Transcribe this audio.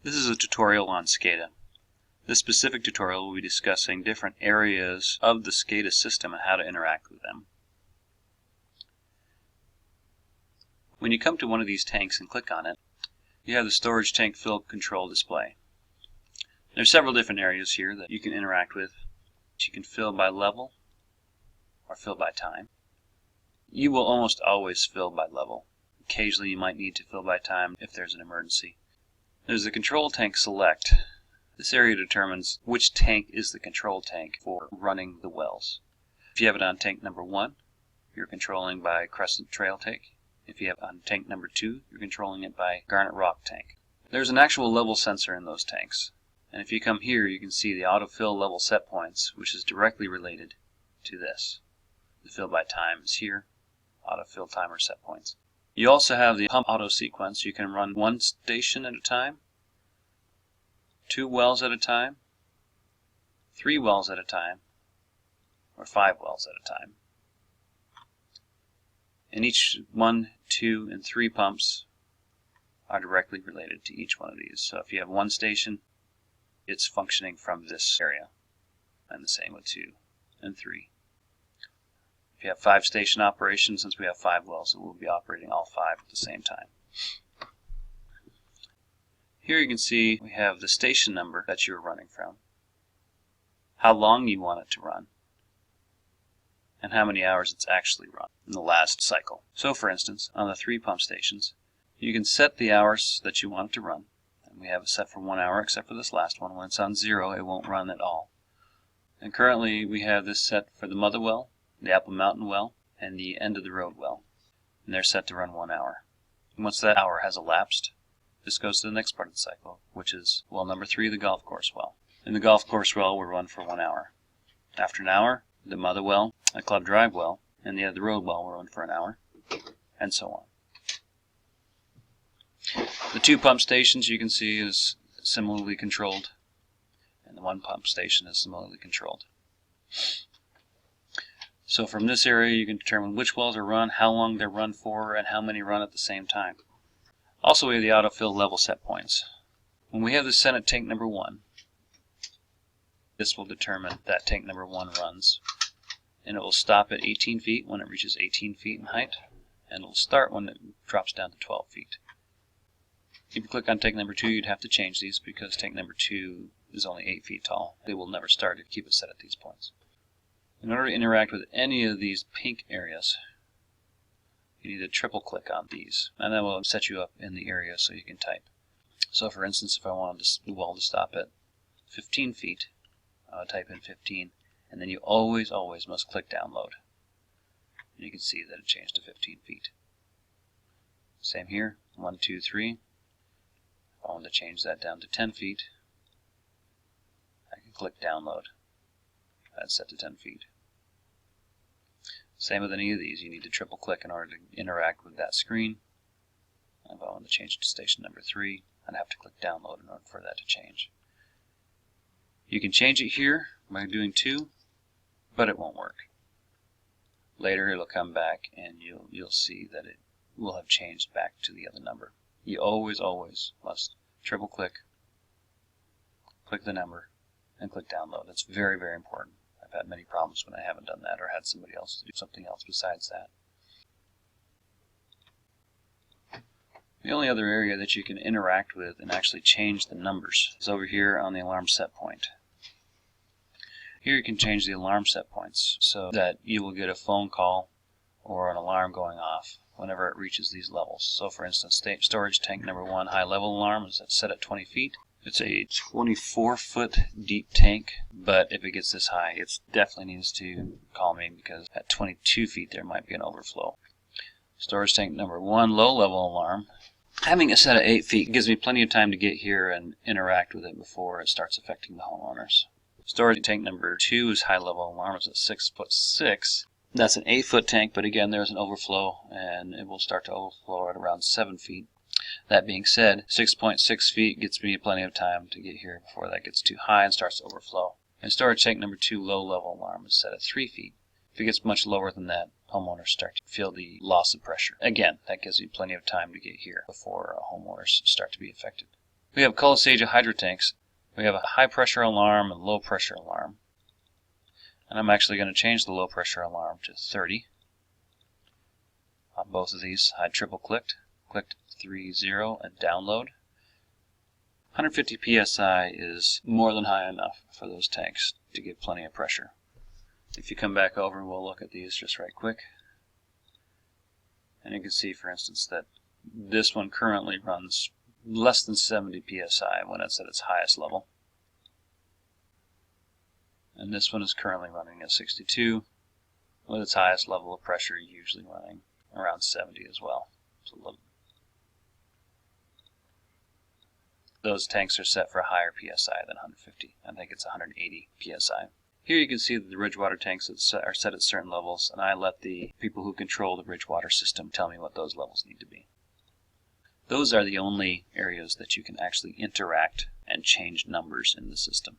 This is a tutorial on SCADA. This specific tutorial will be discussing different areas of the SCADA system and how to interact with them. When you come to one of these tanks and click on it, you have the storage tank fill control display. There are several different areas here that you can interact with. You can fill by level or fill by time. You will almost always fill by level. Occasionally you might need to fill by time if there's an emergency. There's the control tank select. This area determines which tank is the control tank for running the wells. If you have it on tank number 1, you're controlling by Crescent Trail tank. If you have it on tank number 2, you're controlling it by Garnet Rock tank. There's an actual level sensor in those tanks. And if you come here, you can see the autofill level set points, which is directly related to this. The fill by time is here, autofill timer set points. You also have the pump auto sequence. You can run one station at a time, 2 wells at a time, 3 wells at a time, or 5 wells at a time. And each 1, 2, and 3 pumps are directly related to each one of these. So if you have 1 station, it's functioning from this area, and the same with 2 and 3. If you have 5 station operations, since we have 5 wells, it will be operating all 5 at the same time. Here you can see we have the station number that you're running from, how long you want it to run, and how many hours it's actually run in the last cycle. So for instance, on the 3 pump stations, you can set the hours that you want it to run. And we have it set for 1 hour, except for this last one. When it's on 0, it won't run at all. And currently we have this set for the Mother well, the Apple Mountain well, and the End of the Road well. And they're set to run 1 hour. And once that hour has elapsed, this goes to the next part of the cycle, which is well number 3, the golf course well. And the golf course well will run for 1 hour. After an hour, the Mother well, the Club Drive well, and the End of the Road well will run for 1 hour, and so on. The 2 pump stations you can see is similarly controlled, and the 1 pump station is similarly controlled. So from this area you can determine which wells are run, how long they're run for, and how many run at the same time. Also we have the autofill level set points. When we have this set at tank number 1, this will determine that tank number 1 runs, and it will stop at 18 feet when it reaches 18 feet in height, and it will start when it drops down to 12 feet. If you click on tank number 2, you'd have to change these because tank number 2 is only 8 feet tall. They will never start if you keep it set at these points. In order to interact with any of these pink areas, you need to triple click on these, and that will set you up in the area so you can type. So for instance, if I wanted the well to stop at 15 feet, I would type in 15, and then you always must click download. And you can see that it changed to 15 feet. Same here, 1, 2, 3. If I want to change that down to 10 feet, I can click download. That's set to 10 feet. Same with any of these. You need to triple click in order to interact with that screen. And if I want to change it to station number 3, I'd have to click download in order for that to change. You can change it here by doing 2, but it won't work. Later it'll come back and you'll see that it will have changed back to the other number. You always must triple click the number, and click download. That's very, very important. I've had many problems when I haven't done that or had somebody else do something else besides that. The only other area that you can interact with and actually change the numbers is over here on the alarm set point. Here you can change the alarm set points so that you will get a phone call or an alarm going off whenever it reaches these levels. So for instance, storage tank number 1 high level alarm is set at 20 feet. It's a 24-foot deep tank, but if it gets this high, it definitely needs to call me because at 22 feet there might be an overflow. Storage tank number 1 low level alarm. Having it set at 8 feet gives me plenty of time to get here and interact with it before it starts affecting the homeowners. Storage tank number 2 is high level alarm. It's at 6'6". That's an 8-foot tank, but again there's an overflow and it will start to overflow at around 7 feet. That being said, 6.6 feet gets me plenty of time to get here before that gets too high and starts to overflow. And storage tank number 2 low level alarm is set at 3 feet. If it gets much lower than that, homeowners start to feel the loss of pressure. Again, that gives you plenty of time to get here before homeowners start to be affected. We have Colisagia hydro tanks. We have a high pressure alarm and low pressure alarm. And I'm actually going to change the low pressure alarm to 30. On both of these, I triple clicked 30 and download. 150 psi is more than high enough for those tanks to give plenty of pressure. If you come back over, we'll look at these just right quick. And you can see, for instance, that this one currently runs less than 70 psi when it's at its highest level. And this one is currently running at 62, with its highest level of pressure usually running around 70 as well. So those tanks are set for a higher psi than 150. I think it's 180 psi. Here you can see that the Ridgewater tanks are set at certain levels, and I let the people who control the Ridgewater system tell me what those levels need to be. Those are the only areas that you can actually interact and change numbers in the system.